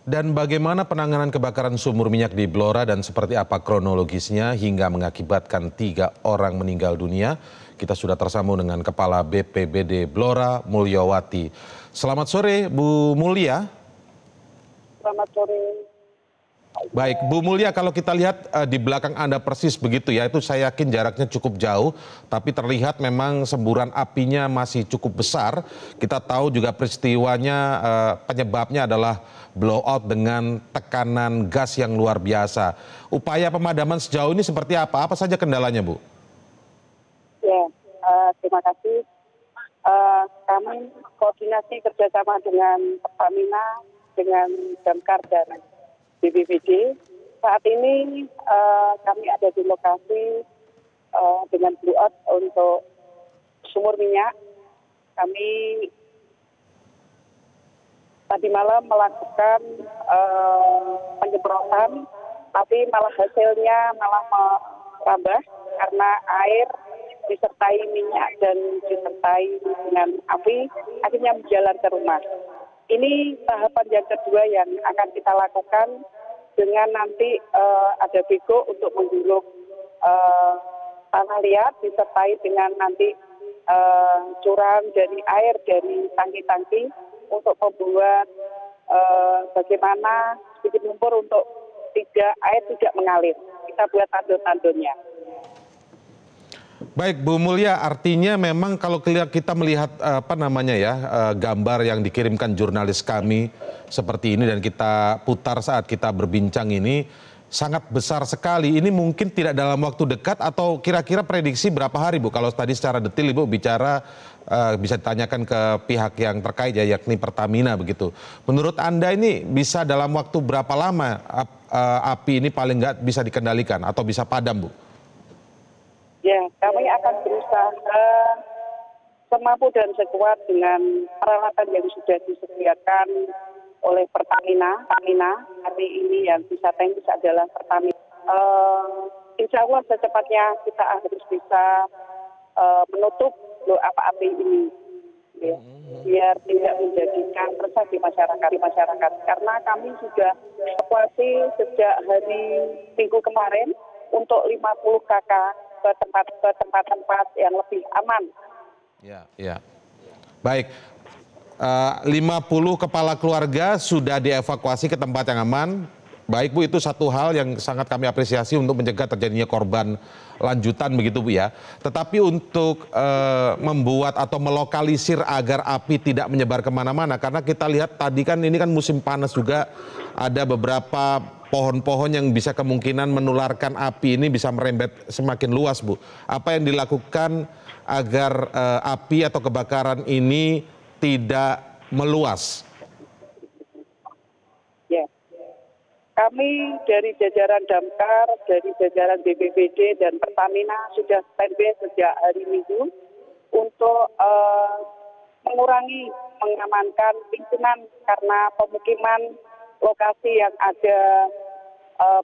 Dan bagaimana penanganan kebakaran sumur minyak di Blora dan seperti apa kronologisnya hingga mengakibatkan 3 orang meninggal dunia? Kita sudah tersambung dengan Kepala BPBD Blora, Mulyawati. Selamat sore, Bu Mulya. Selamat sore. Baik, Bu Mulya, kalau kita lihat di belakang Anda persis begitu ya, itu saya yakin jaraknya cukup jauh, tapi terlihat memang semburan apinya masih cukup besar. Kita tahu juga peristiwanya, penyebabnya adalah blowout dengan tekanan gas yang luar biasa. Upaya pemadaman sejauh ini seperti apa? Apa saja kendalanya, Bu? Ya, terima kasih. Kami koordinasi kerjasama dengan Pertamina, dengan Damkar dan BPBD. Saat ini kami ada di lokasi dengan blowout untuk sumur minyak. Kami tadi malam melakukan penyemprotan, tapi malah hasilnya malah merambah karena air disertai minyak dan disertai dengan api, akhirnya menjalar ke rumah. Ini tahapan yang kedua yang akan kita lakukan dengan nanti ada bego untuk menggulung tanah liat disertai dengan nanti curam dari air dari tangki-tangki untuk membuat bagaimana sedikit lumpur untuk air tidak mengalir. Kita buat tandon-tandonnya. Baik, Bu Mulya, artinya memang kalau kita melihat gambar yang dikirimkan jurnalis kami seperti ini dan kita putar saat kita berbincang ini sangat besar sekali. Ini mungkin tidak dalam waktu dekat atau kira-kira prediksi berapa hari, Bu? Kalau tadi secara detail Ibu bicara bisa ditanyakan ke pihak yang terkait ya, yakni Pertamina begitu. Menurut Anda ini bisa dalam waktu berapa lama api ini paling nggak bisa dikendalikan atau bisa padam, Bu? Ya, kami akan berusaha semampu dan sekuat dengan peralatan yang sudah disediakan oleh Pertamina. Hari ini yang bisa teknis adalah Pertamina. Insya Allah secepatnya kita harus bisa menutup api ini, ya, biar tidak menjadikan resah di masyarakat. Karena kami sudah evakuasi sejak hari Minggu kemarin untuk 50 kakak ke tempat-tempat yang lebih aman. Ya. Baik, 50 kepala keluarga sudah dievakuasi ke tempat yang aman. Baik, Bu, itu satu hal yang sangat kami apresiasi untuk mencegah terjadinya korban lanjutan begitu, Bu, ya. Tetapi untuk membuat atau melokalisir agar api tidak menyebar kemana-mana, karena kita lihat tadi kan ini kan musim panas juga, ada beberapa pohon-pohon yang bisa kemungkinan menularkan api ini bisa merembet semakin luas, Bu. Apa yang dilakukan agar api atau kebakaran ini tidak meluas? Ya, kami dari jajaran Damkar, dari jajaran BPBD dan Pertamina sudah standby sejak hari Minggu untuk mengamankan lingkungan karena pemukiman lokasi yang ada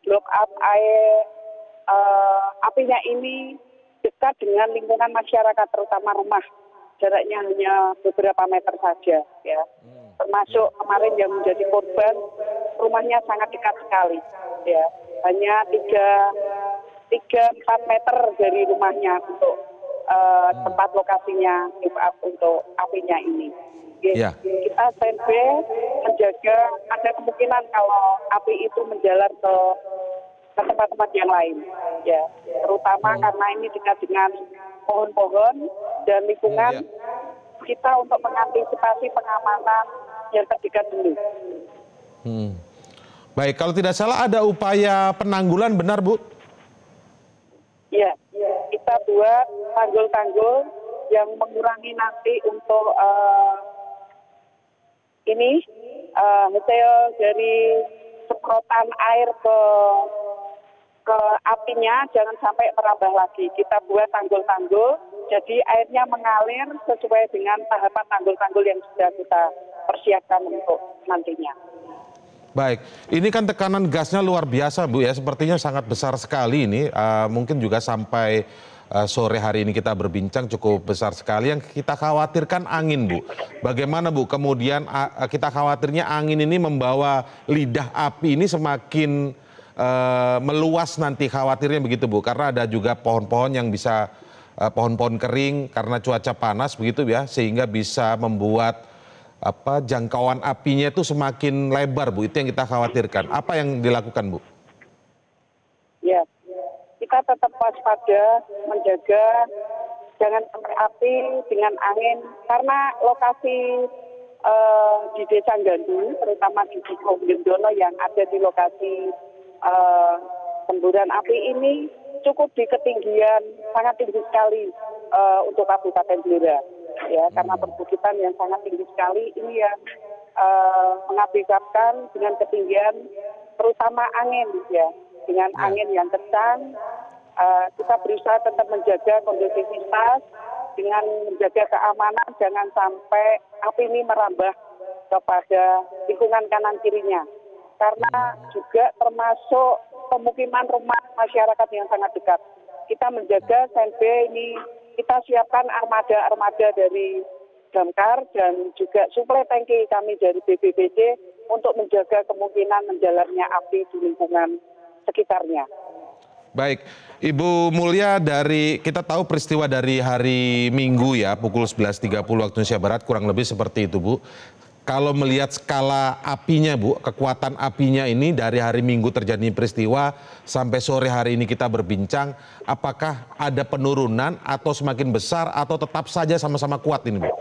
blok up air apinya ini dekat dengan lingkungan masyarakat, terutama rumah. Jaraknya hanya beberapa meter saja, ya. Termasuk kemarin yang menjadi korban, rumahnya sangat dekat sekali, ya. Hanya 3-4 meter dari rumahnya untuk tempat lokasinya untuk apinya ini. Ya. Kita standby menjaga ada kemungkinan kalau api itu menjalar ke tempat-tempat yang lain, ya, terutama karena ini dekat dengan pohon-pohon dan lingkungan. Kita untuk mengantisipasi pengamanan yang terdekat dulu. Baik, kalau tidak salah ada upaya penanggulan, benar, Bu? Ya, kita buat tanggul-tanggul yang mengurangi nanti untuk hasil dari semprotan air ke apinya jangan sampai merambah lagi. Kita buat tanggul-tanggul, jadi airnya mengalir sesuai dengan tahapan tanggul-tanggul yang sudah kita persiapkan untuk nantinya. Baik, ini kan tekanan gasnya luar biasa, Bu, ya, sepertinya sangat besar sekali ini, mungkin juga sampai sore hari ini kita berbincang cukup besar sekali. Yang kita khawatirkan angin, Bu. Bagaimana, Bu? Kemudian kita khawatirnya angin ini membawa lidah api ini semakin meluas nanti, khawatirnya begitu, Bu. Karena ada juga pohon-pohon yang bisa pohon-pohon kering karena cuaca panas begitu ya, sehingga bisa membuat jangkauan apinya itu semakin lebar, Bu. Itu yang kita khawatirkan. Apa yang dilakukan, Bu? Ya, kita tetap waspada, menjaga jangan sampai api dengan angin, karena lokasi di Desa Gandu, terutama di Desa Gendono yang ada di lokasi semburan api ini cukup di ketinggian sangat tinggi sekali untuk Kabupaten Blora, ya, karena perbukitan yang sangat tinggi sekali ini yang mengakibatkan dengan ketinggian terutama angin, ya, dengan angin yang kencang. Kita berusaha tetap menjaga kondisivitas dengan menjaga keamanan, jangan sampai api ini merambah kepada lingkungan kanan kirinya. Karena juga termasuk pemukiman rumah masyarakat yang sangat dekat. Kita menjaga SNB ini, kita siapkan armada-armada dari damkar dan juga suplai tangki kami dari BPBD untuk menjaga kemungkinan menjalarnya api di lingkungan sekitarnya. Baik, Ibu Mulia, kita tahu peristiwa dari hari Minggu ya, pukul 11.30 waktu Indonesia Barat, kurang lebih seperti itu, Bu. Kalau melihat skala apinya, Bu, kekuatan apinya ini dari hari Minggu terjadi peristiwa sampai sore hari ini kita berbincang, apakah ada penurunan atau semakin besar atau tetap saja sama-sama kuat ini, Bu?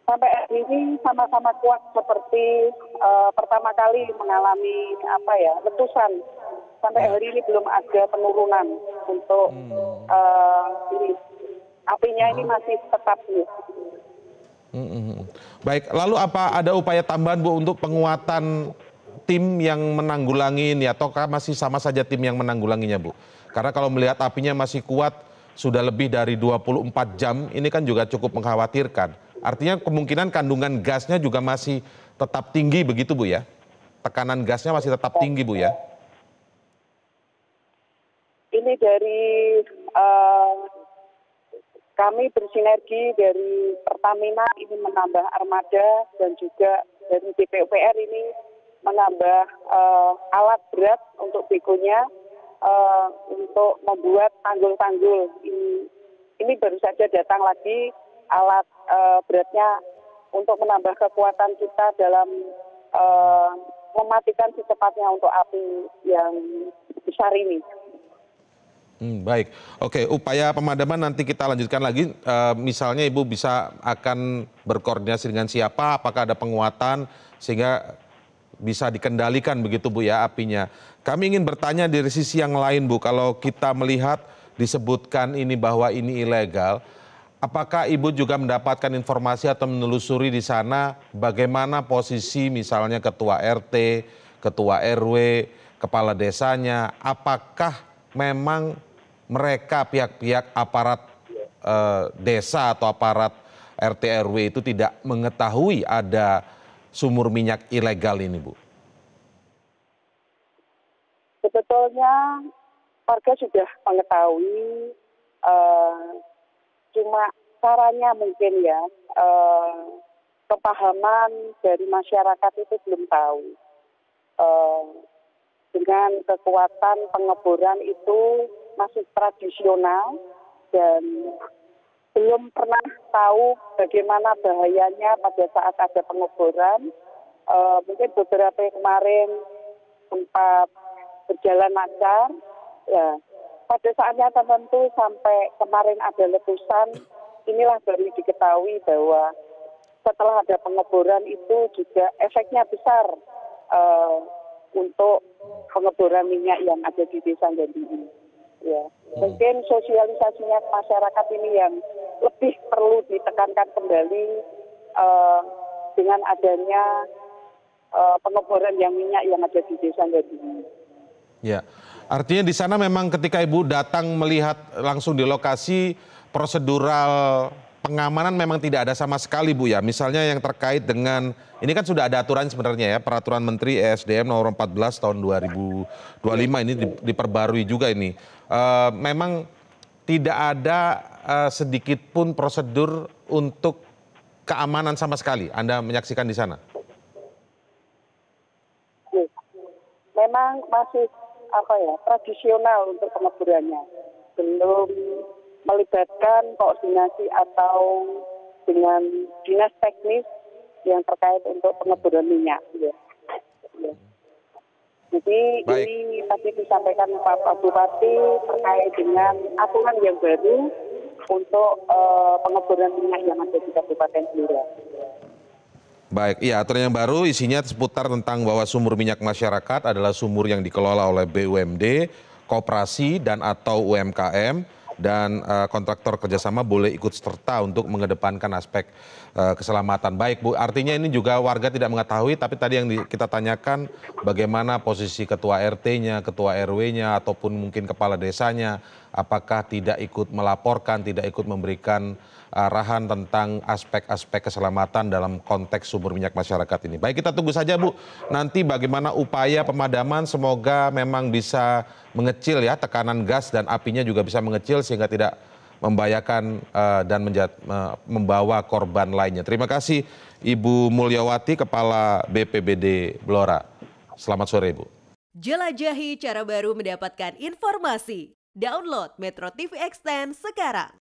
Sampai hari ini sama-sama kuat seperti pertama kali mengalami letusan. Sampai hari ini belum ada penurunan untuk ini. Apinya ini masih tetap. Baik, lalu apa ada upaya tambahan, Bu, untuk penguatan tim yang menanggulangi ini, ataukah masih sama saja tim yang menanggulanginya, Bu? Karena kalau melihat apinya masih kuat, sudah lebih dari 24 jam, ini kan juga cukup mengkhawatirkan. Artinya kemungkinan kandungan gasnya juga masih tetap tinggi begitu, Bu, ya? Tekanan gasnya masih tetap tinggi, Bu, ya? Ini dari kami bersinergi dari Pertamina ini menambah armada dan juga dari DPUPR ini menambah alat berat untuk begonya untuk membuat tanggul-tanggul. Ini baru saja datang lagi alat beratnya untuk menambah kekuatan kita dalam mematikan secepatnya untuk api yang besar ini. Baik, oke, upaya pemadaman nanti kita lanjutkan lagi. Misalnya Ibu akan berkoordinasi dengan siapa, apakah ada penguatan sehingga bisa dikendalikan begitu, Bu, ya, apinya. Kami ingin bertanya dari sisi yang lain, Bu, kalau kita melihat disebutkan ini bahwa ini ilegal, apakah Ibu juga mendapatkan informasi atau menelusuri di sana bagaimana posisi misalnya ketua RT, ketua RW, kepala desanya, apakah memang mereka pihak-pihak aparat desa atau aparat RT RW itu tidak mengetahui ada sumur minyak ilegal ini, Bu? Sebetulnya warga sudah mengetahui, cuma caranya mungkin ya, kepahaman dari masyarakat itu belum tahu. Dengan kekuatan pengeboran itu masih tradisional dan belum pernah tahu bagaimana bahayanya pada saat ada pengeboran. Mungkin beberapa kemarin sempat berjalan lancar, ya. Pada saatnya tertentu sampai kemarin ada letusan, inilah baru diketahui bahwa setelah ada pengeboran itu juga efeknya besar untuk pengeboran minyak yang ada di Desa Gandu ini. Ya, mungkin sosialisasinya ke masyarakat ini yang lebih perlu ditekankan kembali dengan adanya pengeboran yang minyak yang ada di Desa Gandu ini. Ya, artinya di sana memang ketika Ibu datang melihat langsung di lokasi, prosedural pengamanan memang tidak ada sama sekali Bu ya. Misalnya yang terkait dengan, ini kan sudah ada aturan sebenarnya ya, Peraturan Menteri ESDM nomor 14 tahun 2025 ini diperbarui juga ini. Memang tidak ada sedikit pun prosedur untuk keamanan sama sekali. Anda menyaksikan di sana? Memang masih tradisional untuk pengeborannya, belum melibatkan koordinasi atau dengan dinas teknis yang terkait untuk pengeboran minyak. Ya. Ya. Jadi Baik. ini tadi disampaikan Pak Bupati terkait dengan aturan yang baru untuk pengeboran minyak yang ada di Kabupaten Blora. Baik, iya aturan yang baru isinya seputar tentang bahwa sumur minyak masyarakat adalah sumur yang dikelola oleh BUMD, koperasi dan atau UMKM, dan kontraktor kerjasama boleh ikut serta untuk mengedepankan aspek keselamatan. Baik Bu, artinya ini juga warga tidak mengetahui, tapi tadi yang kita tanyakan bagaimana posisi ketua RT-nya, ketua RW-nya, ataupun mungkin kepala desanya, apakah tidak ikut melaporkan, tidak ikut memberikan arahan tentang aspek-aspek keselamatan dalam konteks sumber minyak masyarakat ini. Baik, kita tunggu saja Bu, nanti bagaimana upaya pemadaman, semoga memang bisa mengecil ya tekanan gas dan apinya juga bisa mengecil sehingga tidak membahayakan dan membawa korban lainnya. Terima kasih Ibu Mulyawati, Kepala BPBD Blora. Selamat sore Ibu. Jelajahi cara baru mendapatkan informasi. Download Metro TV Extend sekarang.